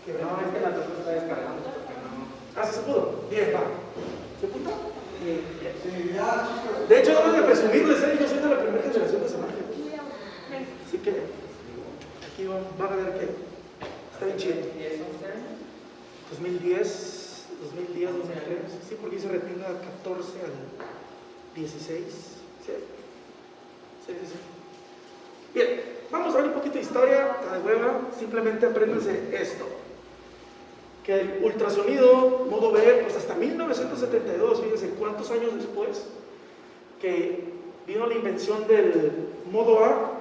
Que No, es que la cosa está descargando porque no. Ah, sí se pudo. Bien, va. ¿Se pudo? Sí. Sí, ya, chicos. De hecho, debo de presumirles, yo soy de la primera generación de Samaje. Así que aquí van a ver que está bien chido. ¿Y eso usted? 2010, 2003. Sí, porque hice retina 14 al 16. Sí. Bien, vamos a ver un poquito de historia, de hueva. Simplemente apréndanse esto. Que el ultrasonido modo B, pues hasta 1972, fíjense cuántos años después que vino la invención del modo A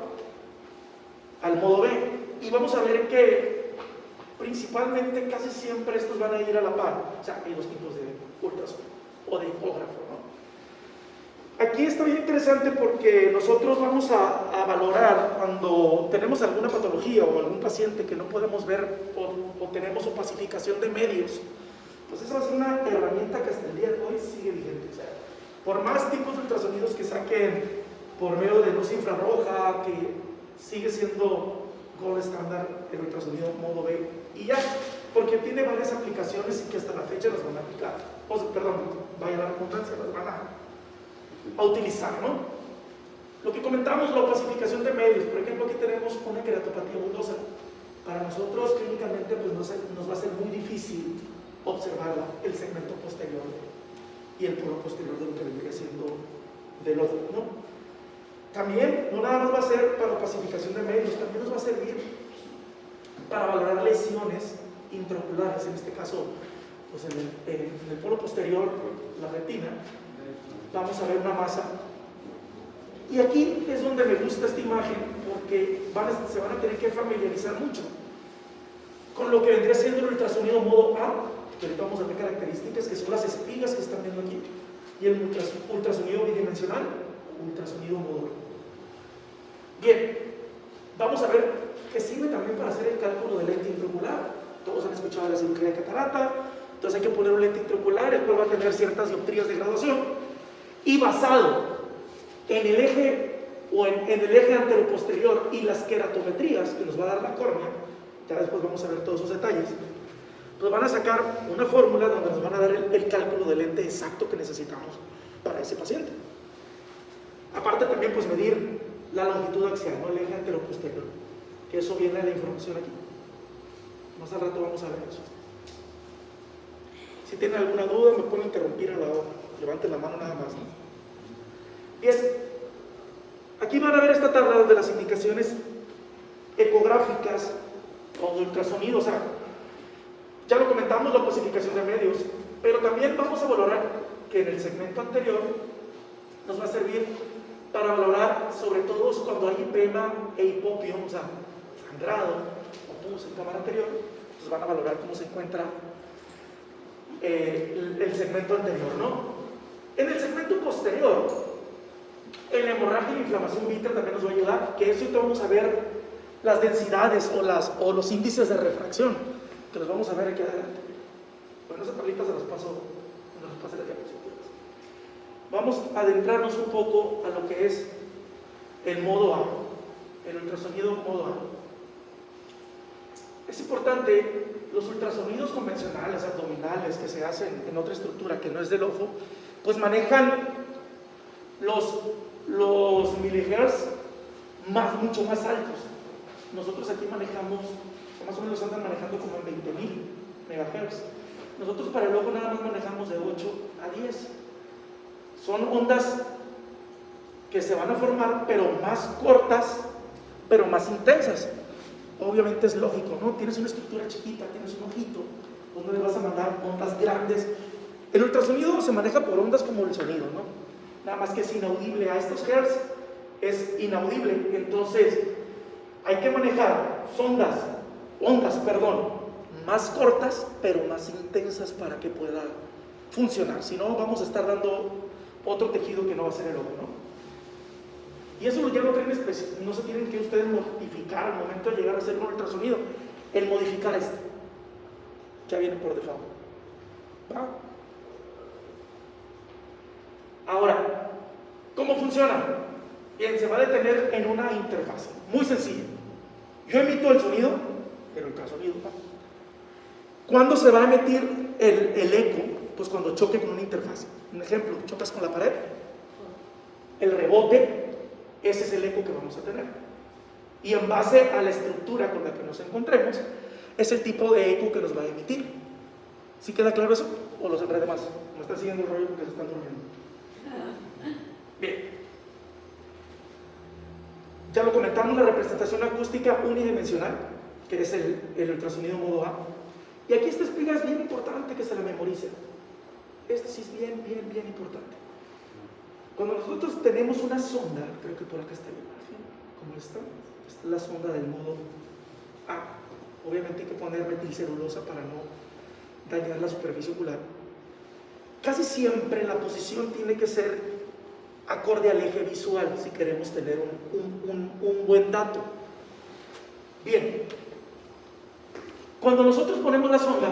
al modo B. Y vamos a ver que principalmente casi siempre estos van a ir a la par. O sea, hay dos tipos de ultrasonido o de ecógrafo, ¿no? Aquí está bien interesante porque nosotros vamos a valorar cuando tenemos alguna patología o algún paciente que no podemos ver o tenemos opacificación de medios. Pues esa va a ser una herramienta que hasta el día de hoy sigue vigente. O sea, por más tipos de ultrasonidos que saquen por medio de luz infrarroja, que sigue siendo gold estándar el ultrasonido modo B, y ya, porque tiene varias aplicaciones y que hasta la fecha las van a aplicar. Perdón, vaya la redundancia, las van a utilizar, ¿no? Lo que comentamos, la opacificación de medios. Por ejemplo, aquí tenemos una queratopatía bulbosa. Para nosotros, clínicamente, pues nos va a ser muy difícil observar el segmento posterior y el polo posterior de lo que vendría siendo del ojo, ¿no? También, no nada más va a ser para opacificación de medios, también nos va a servir para valorar lesiones intraoculares, en este caso, pues en el polo posterior, la retina, vamos a ver una masa. Y aquí es donde me gusta esta imagen, porque se van a tener que familiarizar mucho con lo que vendría siendo el ultrasonido modo A, que ahorita vamos a ver características, que son las espigas que están viendo aquí, y el ultrasonido bidimensional, ultrasonido modo B. Bien, vamos a ver que sirve también para hacer el cálculo del lente intraocular. Todos han escuchado de la cirugía de catarata, entonces hay que poner un lente intraocular, el cual va a tener ciertas dioptrías de graduación, y basado en el eje o en el eje anteroposterior y las queratometrías que nos va a dar la córnea, ya después vamos a ver todos esos detalles, pues van a sacar una fórmula donde nos van a dar el cálculo del lente exacto que necesitamos para ese paciente. Aparte también pues medir la longitud axial, ¿no? El eje anteroposterior, que eso viene de la información aquí. Más al rato vamos a ver eso. Si tienen alguna duda me pueden interrumpir a la hora. Levanten la mano nada más, ¿no? Bien, aquí van a ver esta tabla de las indicaciones ecográficas o de ultrasonido. O sea, ya lo comentamos, la opacificación de medios, pero también vamos a valorar que en el segmento anterior nos va a servir para valorar sobre todo cuando hay edema e hipopio, o sea, sangrado o pus en cámara anterior, pues van a valorar cómo se encuentra el segmento anterior, ¿no? En el segmento posterior, en la hemorragia y la inflamación vítrea también nos va a ayudar, que eso ahorita vamos a ver las densidades o los índices de refracción, que los vamos a ver aquí adelante. Bueno, esas tablitas se las paso, nos las pasé la diapositiva. Vamos a adentrarnos un poco a lo que es el modo A, el ultrasonido modo A. Es importante, los ultrasonidos convencionales, abdominales, que se hacen en otra estructura que no es del ojo, pues manejan los milihertz mucho más altos. Nosotros aquí manejamos, más o menos andan manejando como en 20.000 megahertz. Nosotros para el ojo nada más manejamos de 8 a 10. Son ondas que se van a formar, pero más cortas, pero más intensas. Obviamente es lógico, ¿no? Tienes una estructura chiquita, tienes un ojito, ¿dónde le vas a mandar ondas grandes? El ultrasonido se maneja por ondas como el sonido, ¿no? Nada más que es inaudible. A estos hertz es inaudible, entonces hay que manejar ondas, más cortas, pero más intensas para que pueda funcionar. Si no, vamos a estar dando otro tejido que no va a ser el ojo, ¿no? Y eso ya no se tienen que ustedes modificar al momento de llegar a hacer un ultrasonido. El modificar esto ya viene por default. ¿Va? Ahora, ¿cómo funciona? Bien, se va a detener en una interfaz muy sencilla. Yo emito el sonido, el ultrasonido, ¿va? ¿Cuándo se va a emitir el eco? Pues cuando choque con una interfaz. Un ejemplo, chocas con la pared, el rebote, ese es el eco que vamos a tener. Y en base a la estructura con la que nos encontremos, es el tipo de eco que nos va a emitir. ¿Sí queda claro eso? ¿O los enredé más? ¿Me están siguiendo el rollo porque se están durmiendo? Bien. Ya lo comentamos, la representación acústica unidimensional, que es el ultrasonido modo A. Y aquí esta espiga es bien importante que se la memoricen. Esta sí es bien importante. Cuando nosotros tenemos una sonda, creo que por acá está la imagen, como esta es la sonda del modo A. Obviamente hay que poner metilcelulosa para no dañar la superficie ocular. Casi siempre la posición tiene que ser acorde al eje visual si queremos tener un buen dato. Bien, cuando nosotros ponemos la sonda,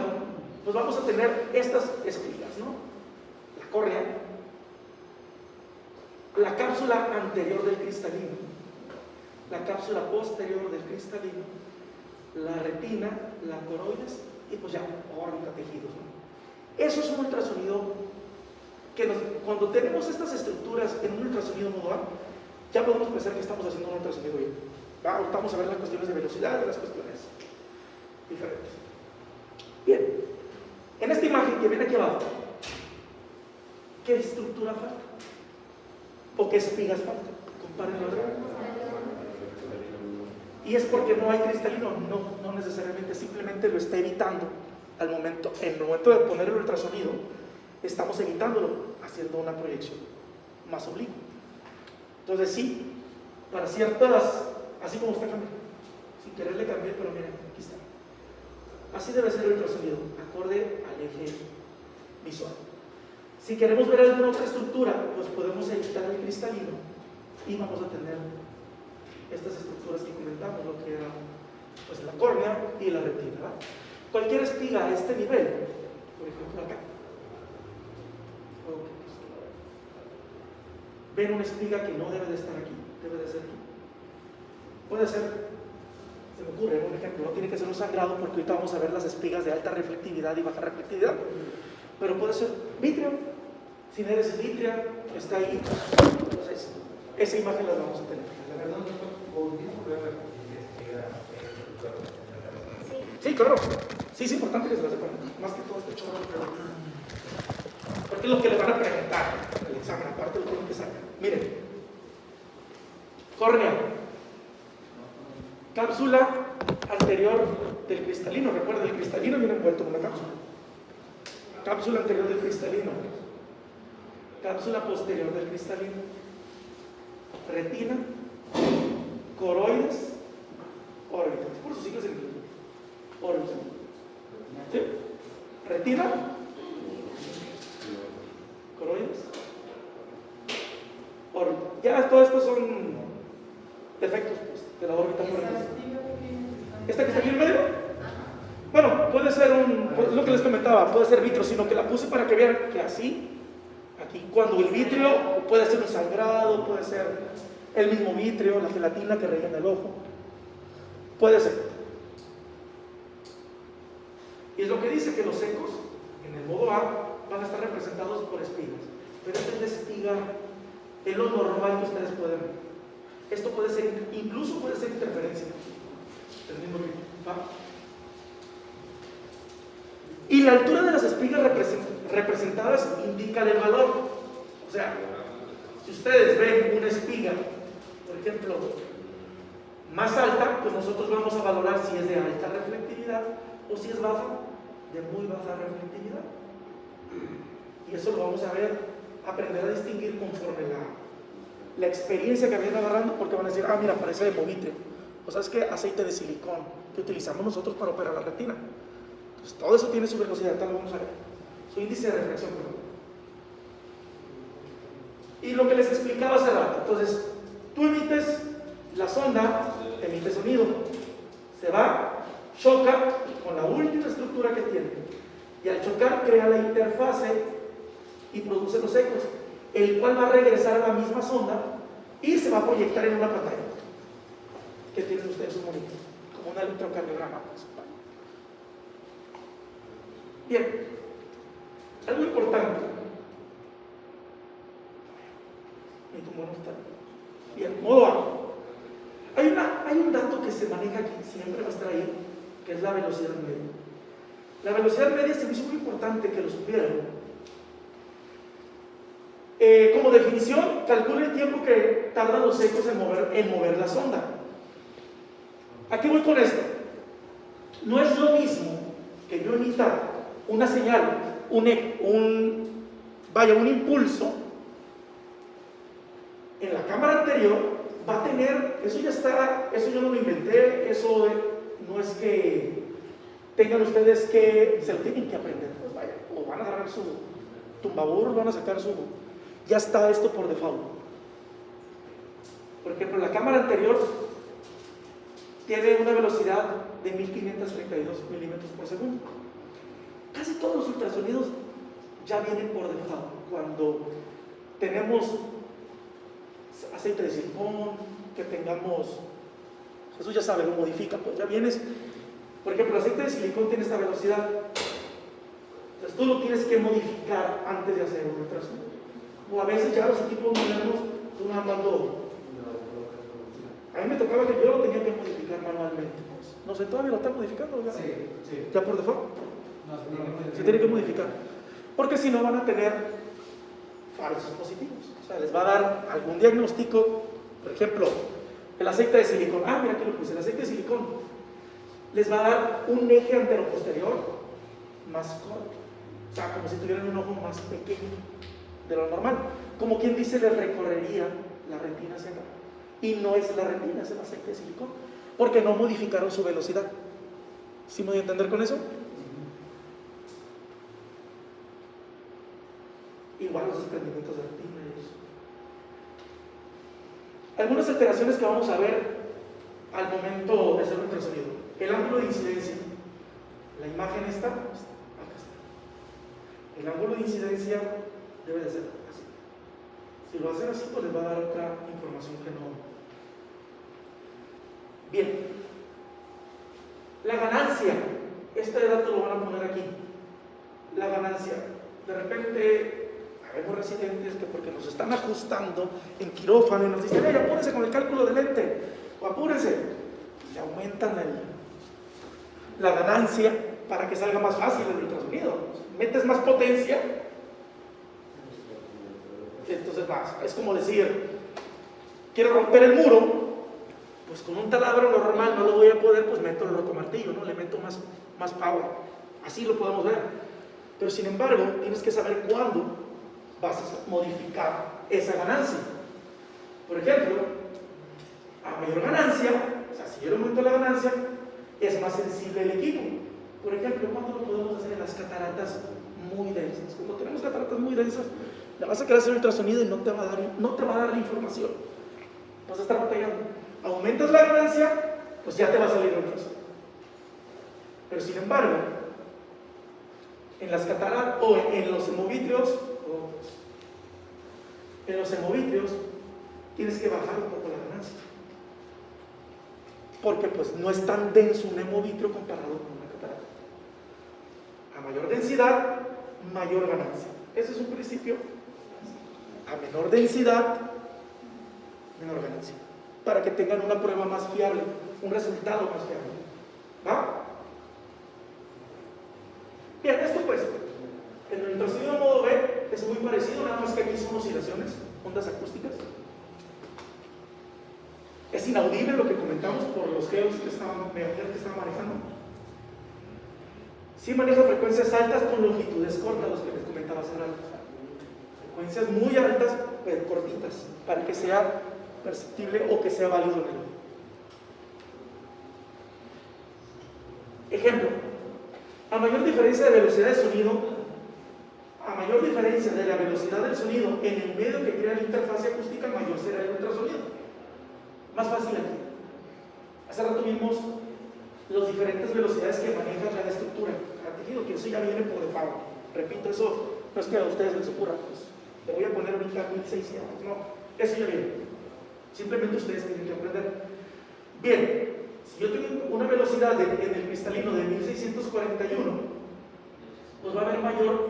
pues vamos a tener estas espigas, ¿no? La córnea, la cápsula anterior del cristalino, la cápsula posterior del cristalino, la retina, la coroides y pues ya, órbita, tejidos, ¿no? Eso es un ultrasonido que cuando tenemos estas estructuras en un ultrasonido modo A, ya podemos pensar que estamos haciendo un ultrasonido bien. Ahorita vamos a ver las cuestiones de velocidad y las cuestiones diferentes. Bien, en esta imagen que viene aquí abajo, ¿qué estructura falta? ¿O qué espigas faltan? Compárenlo. Y es porque no hay cristalino, no necesariamente, simplemente lo está evitando al momento. En el momento de poner el ultrasonido, estamos evitándolo, haciendo una proyección más oblicua. Entonces sí, para ciertas, así como está cambiando, sin quererle cambiar, pero miren, aquí está. Así debe ser el ultrasonido, acorde al eje visual. Si queremos ver alguna otra estructura, pues podemos evitar el cristalino y vamos a tener estas estructuras que comentamos, lo que era pues, la córnea y la retina, ¿verdad? Cualquier espiga a este nivel, por ejemplo acá, ven una espiga que no debe de estar aquí, debe de ser aquí. Puede ser, se me ocurre un ejemplo, no tiene que ser un sangrado porque ahorita vamos a ver las espigas de alta reflectividad y baja reflectividad, pero puede ser vítreo, cineresis vítrea, está ahí. Entonces, esa imagen la vamos a tener. Sí, claro. Sí, es importante que se lo sepan. Más que todo este chorro. Porque es lo que le van a preguntar en el examen, aparte de lo que sacan. Miren. Córnea. Cápsula anterior del cristalino. Recuerda, el cristalino viene envuelto en una cápsula. Cápsula anterior del cristalino. Cápsula posterior del cristalino. Retina. Coroides. Órbita. Por sus siglas en inglés. Órbita. ¿Sí? Retina. Coroides. Órbita. Ya todo esto son defectos pues, de la órbita. ¿Esta que está aquí en medio? Bueno, puede ser pues, lo que les comentaba, puede ser vitrio, sino que la puse para que vean que así, aquí, cuando el vitrio puede ser un sangrado, puede ser el mismo vitrio, la gelatina que rellena el ojo, puede ser. Y es lo que dice que los ecos, en el modo A, van a estar representados por espigas. Pero esta es la espiga, es lo normal que ustedes pueden ver. Esto puede ser, incluso puede ser interferencia. El mismo vitrio, ¿va? Y la altura de las espigas representadas indica el valor. O sea, si ustedes ven una espiga, por ejemplo, más alta, pues nosotros vamos a valorar si es de alta reflectividad o si es baja, de muy baja reflectividad. Y eso lo vamos a ver, aprender a distinguir conforme la experiencia que vayan agarrando, porque van a decir, mira, parece de movitrio. O sea, es que aceite de silicón que utilizamos nosotros para operar la retina. Entonces, todo eso tiene su velocidad, tal lo vamos a ver. Su índice de refracción, perdón. Y lo que les explicaba hace rato, entonces, tú emites la sonda, emite sonido, se va, choca con la última estructura que tiene, y al chocar crea la interfase y produce los ecos, el cual va a regresar a la misma sonda y se va a proyectar en una pantalla que tienen ustedes un monitor, como un electrocardiograma. Pues. Bien, algo importante. Y tu mono está. Bien, modo A. Hay un dato que se maneja aquí, siempre va a estar ahí, que es la velocidad media. La velocidad media se me hizo muy importante que lo supieran. Como definición, calcula el tiempo que tardan los ecos en mover la sonda. ¿A qué voy con esto? No es lo mismo que yo emita una señal, un impulso. En la cámara anterior va a tener, eso ya está, eso yo no lo inventé, eso no es que tengan ustedes que, se lo tienen que aprender, pues vaya, o van a agarrar su tumbaburro, van a sacar su, ya está esto por default. Por ejemplo, la cámara anterior tiene una velocidad de 1532 milímetros por segundo. Casi todos los ultrasonidos ya vienen por default. Cuando tenemos aceite de silicón, que tengamos, Jesús ya sabe, lo modifica, pues ya vienes, por ejemplo, el aceite de silicón tiene esta velocidad, entonces tú lo tienes que modificar antes de hacer un ultrasonido. O a veces ya los equipos modernos, tú nada más a mí me tocaba que yo lo tenía que modificar manualmente. No sé, todavía lo están modificando, ¿ya? Sí. ¿Ya por default? No, se tiene que modificar, porque si no van a tener falsos positivos. O sea, les va a dar algún diagnóstico, por ejemplo, el aceite de silicón. Ah, mira que lo puse, el aceite de silicón. Les va a dar un eje anteroposterior más corto. O sea, como si tuvieran un ojo más pequeño de lo normal. Como quien dice, les recorrería la retina hacia acá. Y no es la retina, es el aceite de silicón. Porque no modificaron su velocidad. ¿Sí me voy a entender con eso? Igual los desprendimientos de retina y eso. Algunas alteraciones que vamos a ver al momento de hacer un ultrasonido. El ángulo de incidencia. La imagen está, acá está. El ángulo de incidencia debe de ser así. Si lo hacen así, pues les va a dar otra información que no. Bien. La ganancia. Este dato lo van a poner aquí. La ganancia. De repente vemos residentes que porque nos están ajustando en quirófano y nos dicen, apúrense con el cálculo del lente, o apúrense, y aumentan la ganancia para que salga más fácil el ultrasonido. Metes más potencia, entonces es como decir, quiero romper el muro, pues con un taladro normal no lo voy a poder, pues meto el rotomartillo, ¿no? Le meto más power, así lo podemos ver. Pero sin embargo, tienes que saber cuándo vas a modificar esa ganancia. Por ejemplo, a mayor ganancia, o sea, si yo le aumento la ganancia, es más sensible el equipo. Por ejemplo, ¿cuándo lo podemos hacer en las cataratas muy densas? Cuando tenemos cataratas muy densas, le vas a querer hacer ultrasonido y no te va a dar la información. Vas a estar batallando. Aumentas la ganancia, pues ya te va a salir el ultrasonido. Pero sin embargo, en las cataratas o en los hemovitrios, tienes que bajar un poco la ganancia, porque pues no es tan denso un hemovitrio comparado con una catarata. A mayor densidad, mayor ganancia. Ese es un principio. A menor densidad, menor ganancia, para que tengan una prueba más fiable, un resultado más fiable. ¿Va? Bien, esto pues, en el ultrasonido modo B es muy parecido, nada más que aquí son oscilaciones, ondas acústicas. Es inaudible lo que comentamos por los geos que estaban manejando. Sí maneja frecuencias altas con longitudes cortas, los que les comentaba hace rato. Frecuencias muy altas, pero cortitas, para que sea perceptible o que sea válido en el ojo. Ejemplo, a mayor diferencia de velocidad de sonido, a mayor diferencia de la velocidad del sonido en el medio que crea la interfaz acústica, mayor será el ultrasonido. Más fácil aquí. Hace rato vimos las diferentes velocidades que maneja la estructura, el tejido, que eso ya viene por default. Repito, eso no es que a ustedes les ocurra, pues le voy a poner ahorita 1600, no, eso ya viene. Simplemente ustedes tienen que aprender. Bien, si yo tengo una velocidad en el cristalino de 1641, pues va a haber mayor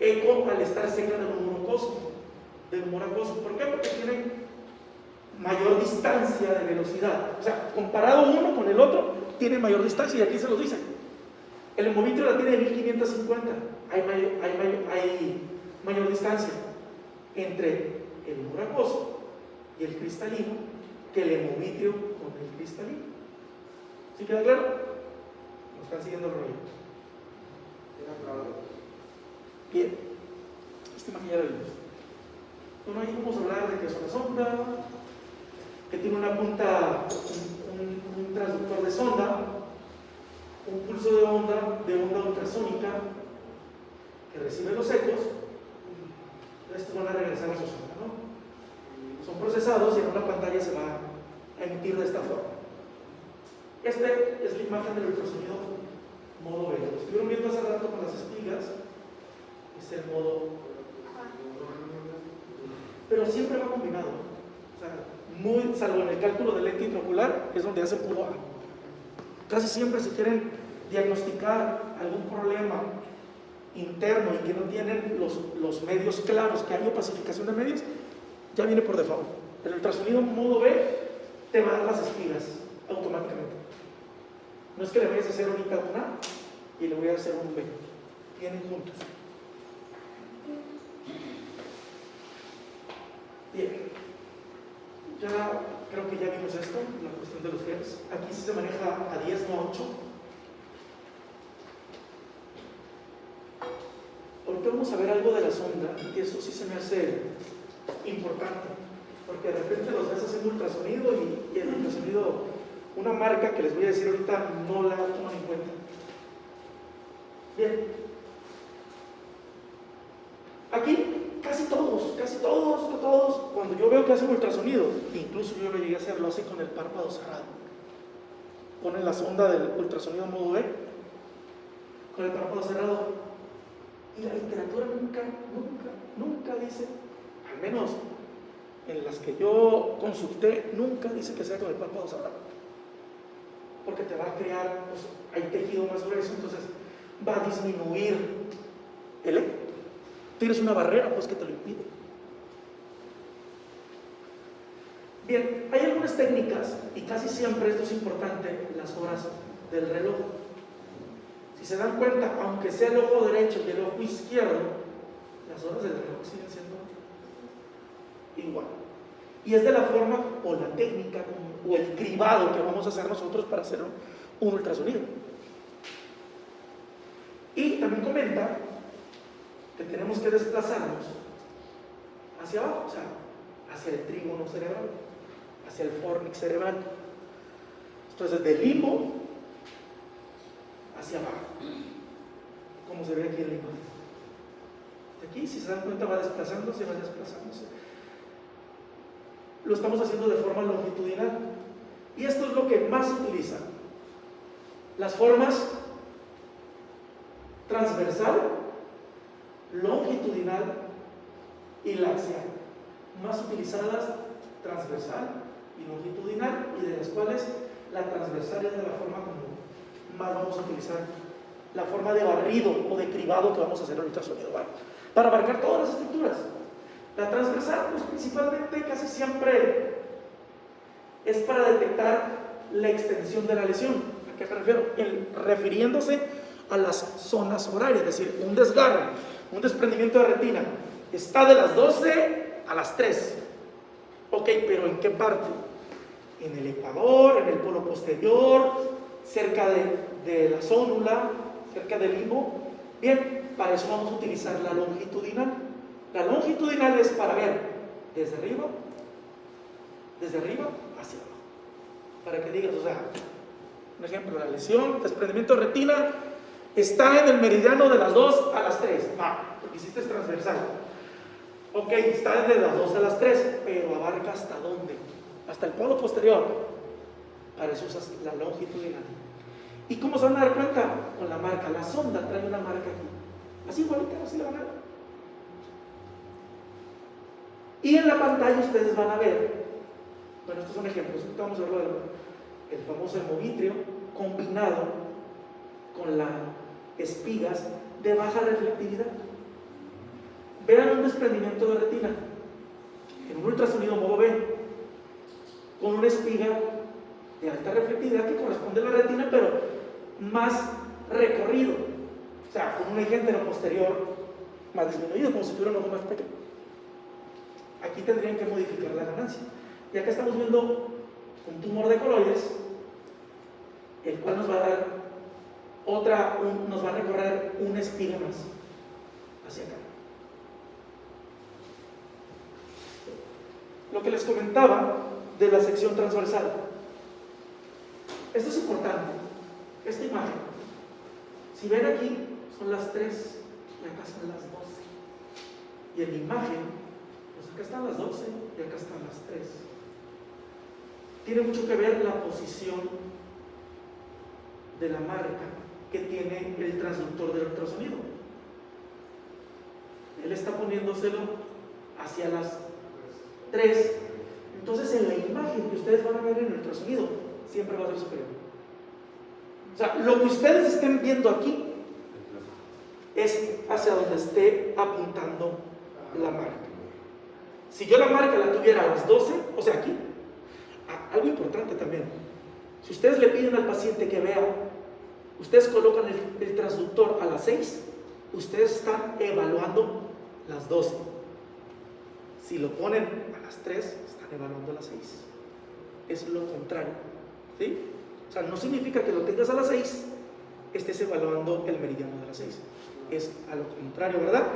eco al estar cerca del humor acuoso. ¿Por qué? Porque tienen mayor distancia de velocidad. O sea, comparado uno con el otro, tiene mayor distancia, y aquí se lo dicen. El hemovitrio la tiene de 1550. Hay mayor distancia entre el humor acuoso y el cristalino que el hemovitrio con el cristalino. ¿Sí queda claro? ¿Nos están siguiendo el rollo? Bien. Esta imagen ya la vimos. Bueno, ahí vamos a hablar de que es una sonda, que tiene una punta, un transductor de sonda, un pulso de onda ultrasónica que recibe los ecos. Estos van a regresar a su sonda, ¿no? Son procesados y en una pantalla se va a emitir de esta forma. Esta es la imagen del ultrasonido modo B. Lo estuvieron viendo hace rato con las espigas. Es el modo, pero siempre va combinado. O sea, salvo en el cálculo del lente intraocular, es donde hace puro A. Casi siempre, si quieren diagnosticar algún problema interno y que no tienen los medios claros, que hay opacificación de medios, ya viene por default. El ultrasonido modo B te va a dar las espigas automáticamente. No es que le vayas a hacer ahorita una y le voy a hacer un B. Vienen juntos. Bien. Ya creo que ya vimos esto, la cuestión de los genes. Aquí sí se maneja a 10, no a 8. Ahorita vamos a ver algo de la sonda, y eso sí se me hace importante, porque de repente los ves haciendo ultrasonido y el ultrasonido, una marca que les voy a decir ahorita, no la toman en cuenta. Bien. Aquí casi todos, cuando yo veo que hacen ultrasonido, incluso yo lo llegué a hacer, lo hacen con el párpado cerrado. Ponen la sonda del ultrasonido modo B con el párpado cerrado, y la literatura nunca dice, al menos en las que yo consulté, nunca dice que sea con el párpado cerrado, porque te va a crear, pues, hay tejido más grueso, entonces va a disminuir el eco. Tienes una barrera, pues, que te lo impide. Bien, hay algunas técnicas, y casi siempre esto es importante, las horas del reloj. Si se dan cuenta, aunque sea el ojo derecho y el ojo izquierdo, las horas del reloj siguen siendo igual. Y es de la forma o la técnica o el cribado que vamos a hacer nosotros para hacer un ultrasonido. Y también comenta que tenemos que desplazarnos hacia abajo, o sea, hacia el trígono cerebral, hacia el fórnix cerebral. Entonces, del limbo hacia abajo, como se ve aquí en la imagen. Aquí, si se dan cuenta, va desplazándose. Lo estamos haciendo de forma longitudinal. Y esto es lo que más se utiliza. Las formas transversal, longitudinal y laxial. Más utilizadas, transversal y longitudinal, y de las cuales la transversal es de la forma como más vamos a utilizar, la forma de barrido o de cribado que vamos a hacer en el ultrasonido, ¿vale? Para abarcar todas las estructuras. La transversal, pues principalmente, casi siempre es para detectar la extensión de la lesión. ¿A qué me refiero? Refiriéndose a las zonas horarias, es decir, un desgarro, un desprendimiento de retina, está de las 12 a las 3. Ok, pero ¿en qué parte? En el ecuador, en el polo posterior, cerca de la zónula, cerca del limbo. Bien, para eso vamos a utilizar la longitudinal. La longitudinal es para ver desde arriba hacia abajo. Para que digas, o sea, un ejemplo, la lesión, desprendimiento de retina, está en el meridiano de las 2 a las 3. Porque hiciste transversal. Ok, está desde las 2 a las 3, pero abarca ¿hasta dónde? Hasta el polo posterior. Para eso usas la longitudinal. ¿Y cómo se van a dar cuenta? Con la marca. La sonda trae una marca aquí. Así igualita, así la van a ver. Y en la pantalla ustedes van a ver, bueno, estos son ejemplos. Ahorita vamos a ver el famoso hemovitrio combinado con la espigas de baja reflectividad. Vean un desprendimiento de retina en un ultrasonido modo B con una espiga de alta reflectividad que corresponde a la retina, pero más recorrido, o sea, con un eje anteroposterior más disminuido, como si tuviera un ojo más pequeño. Aquí tendrían que modificar la ganancia. Y acá estamos viendo un tumor de coloides, el cual nos va a dar nos va a recorrer una espiga más hacia acá. Lo que les comentaba de la sección transversal. Esto es importante. Esta imagen, si ven aquí, son las 3 y acá son las 12. Y en la imagen, pues acá están las 12 y acá están las 3. Tiene mucho que ver la posición de la marca que tiene el transductor del ultrasonido. Él está poniéndoselo hacia las 3. Entonces en la imagen que ustedes van a ver en el ultrasonido siempre va a ser superior. O sea, lo que ustedes estén viendo aquí es hacia donde esté apuntando la marca. Si yo la marca la tuviera a las 12, o sea aquí, algo importante también, si ustedes le piden al paciente que vea, ustedes colocan el transductor a las 6, ustedes están evaluando las 12. Si lo ponen a las 3, están evaluando a las 6. Es lo contrario, ¿sí? O sea, no significa que lo tengas a las 6, estés evaluando el meridiano de las 6. Es a lo contrario, ¿verdad?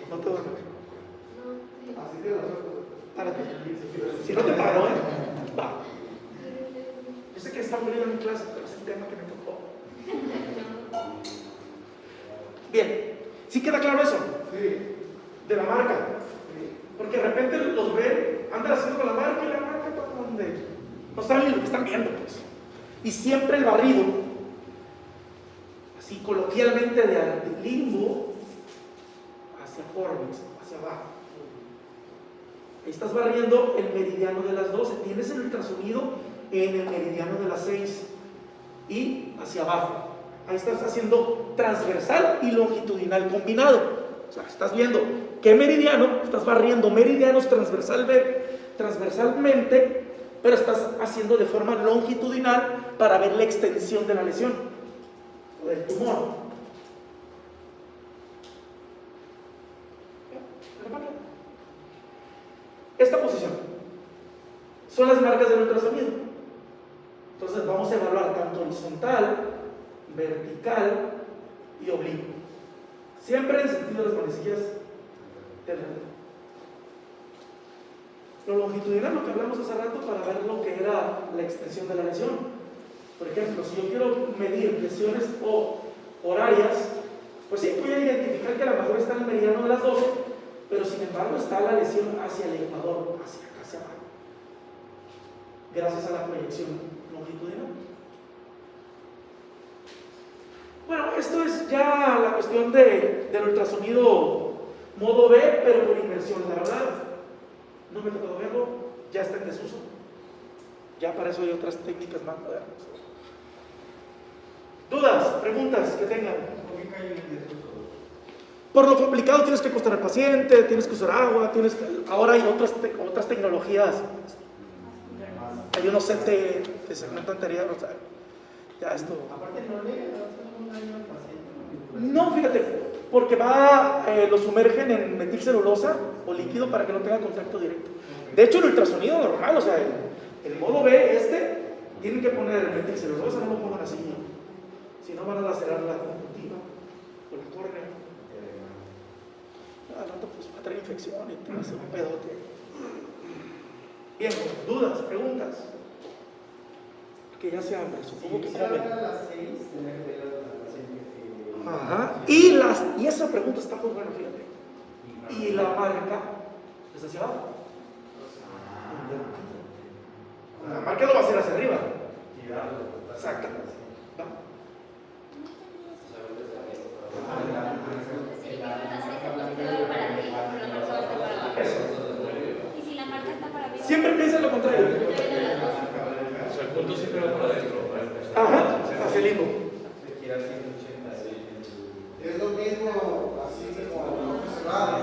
No te duermes. Así te lo suelto. Párate. Si no te paro, va. Yo sé que está aburrido en mi clase, pero es un tema que me tocó. Bien, ¿sí queda claro eso? Sí. De la marca. Porque de repente los ven, andan haciendo con la marca y la marca para donde no saben ni lo que están viendo, pues. Y siempre el barrido, así coloquialmente de limbo hacia formis, hacia abajo. Ahí estás barriendo el meridiano de las 12. Tienes el ultrasonido en el meridiano de las 6 y hacia abajo. Ahí estás haciendo transversal y longitudinal combinado. O sea, estás viendo qué meridiano, estás barriendo meridianos transversalmente, pero estás haciendo de forma longitudinal para ver la extensión de la lesión o del tumor. Esta posición son las marcas del ultrasonido. Entonces vamos a evaluar tanto horizontal, vertical y oblicuo. Siempre en sentido de las manecillas del reloj. Lo longitudinal, lo que hablamos hace rato, para ver lo que era la extensión de la lesión. Por ejemplo, si yo quiero medir lesiones horarias, pues sí, voy a identificar que a lo mejor está en el meridiano de las 12, pero sin embargo está la lesión hacia el ecuador, hacia abajo, gracias a la proyección longitudinal. Bueno, esto es ya la cuestión del ultrasonido modo B, pero por inmersión. La verdad, no me ha tocado verlo, ya está en desuso. Ya para eso hay otras técnicas más modernas. ¿Dudas, preguntas que tengan? ¿Por qué cae en desuso? Por lo complicado, tienes que acostar al paciente, tienes que usar agua, ahora hay otras tecnologías. Hay unos set de segmento anterior, o sea, ya esto. Aparte no le das un daño al paciente. No, fíjate, porque lo sumergen en metilcelulosa o líquido para que no tenga contacto directo. De hecho, el ultrasonido normal, o sea, el modo B, tienen que poner metilcelulosa, no lo pongan así, si no van a lacerar la conjuntiva o la córnea. Al rato pues va a traer infección y te va a hacer un pedote. Bien, dudas, preguntas. Que ya se hambre, supongo que Si comen. a las 6, tener que ver al paciente. Ajá. Y esa pregunta está muy buena, fíjate. Y la marca es hacia abajo. La marca lo va a hacer hacia arriba. Exactamente. ¿Va? Y si la marca está para arriba. Siempre piensa lo contrario. O sea, el punto siempre va para adentro. Ajá. el limbo. Se gira 180. Es lo mismo así como el ojo cerrado.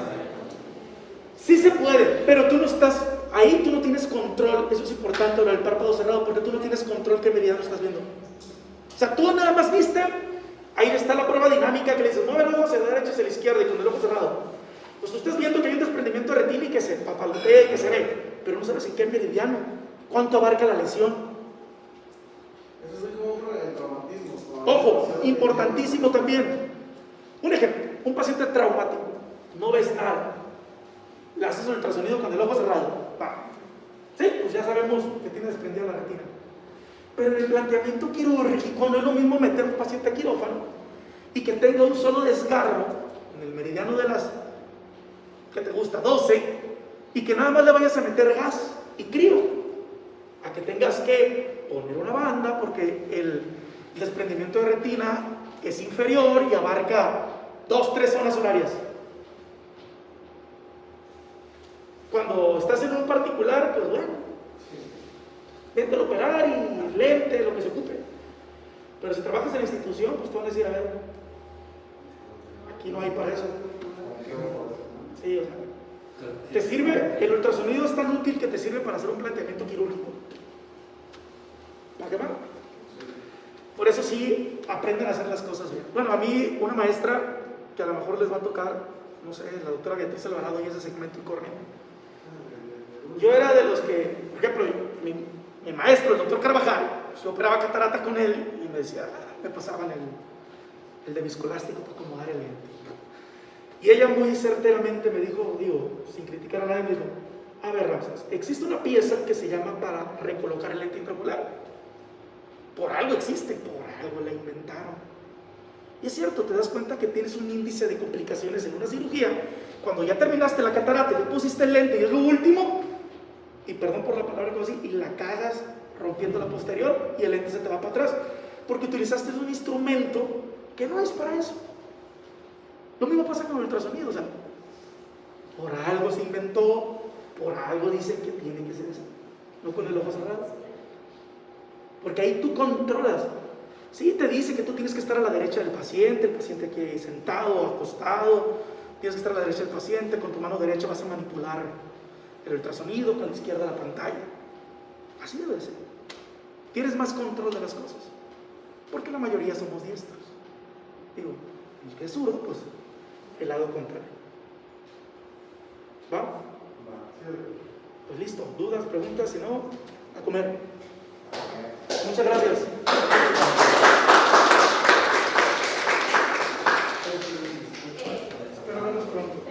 Sí se puede, pero tú no estás, ahí tú no tienes control, eso es importante, lo del párpado cerrado, porque tú no tienes control qué meridiano estás viendo. O sea, tú nada más viste, ahí está la prueba dinámica que le dices, mueve el ojo hacia la derecha, hacia la izquierda y con el ojo cerrado. Pues tú estás viendo que hay un desprendimiento de retina y que se papalotea y que se ve, pero no sabes en qué meridiano, cuánto abarca la lesión. Eso es como el traumatismo. Ojo, importantísimo también. Un ejemplo, un paciente traumático, no ves nada. Le haces un ultrasonido con el ojo cerrado. ¡Pam! Sí, pues ya sabemos que tiene desprendida la retina. Pero en el planteamiento quirúrgico no es lo mismo meter a un paciente a quirófano y que tenga un solo desgarro en el meridiano de las, ¿qué te gusta? 12, y que nada más le vayas a meter gas y crío. A que tengas que poner una banda porque el desprendimiento de retina es inferior y abarca 2-3 zonas horarias. Cuando estás en un particular, pues bueno, vente a operar y lente, lo que se ocupe. Pero si trabajas en la institución, pues te van a decir, a ver, aquí no hay para eso. Sí, o sea, te sirve, el ultrasonido es tan útil que te sirve para hacer un planteamiento quirúrgico. ¿Para qué más? Por eso sí, aprenden a hacer las cosas bien. Bueno, a mí, una maestra, que a lo mejor les va a tocar, no sé, la doctora Beatriz Alvarado y ese segmento córneo. Yo era de los que, por ejemplo, mi maestro, el doctor Carvajal, yo operaba catarata con él y me decía, me pasaban el de viscoelástico para acomodar el lente. Y ella muy certeramente me dijo, digo, sin criticar a nadie, me dijo, a ver, Ramses, existe una pieza que se llama para recolocar el lente intraocular. Por algo existe, por algo la inventaron. Y es cierto, te das cuenta que tienes un índice de complicaciones en una cirugía. Cuando ya terminaste la catarata y le pusiste el lente y es lo último, y perdón por la palabra que voy a decir, y la cagas rompiendo la posterior y el lente se te va para atrás, porque utilizaste un instrumento que no es para eso. Lo mismo pasa con el ultrasonido, o sea, por algo se inventó, por algo dicen que tiene que ser eso, no con el ojo cerrado. Porque ahí tú controlas. Sí, te dice que tú tienes que estar a la derecha del paciente, el paciente aquí sentado, acostado, tienes que estar a la derecha del paciente, con tu mano derecha vas a manipular el ultrasonido, con la izquierda la pantalla. Así debe ser. Tienes más control de las cosas, porque la mayoría somos diestros. Digo, el que es zurdo, pues el lado contrario. ¿Va? Pues listo, dudas, preguntas, si no, a comer. Muchas gracias. Espero verlos pronto.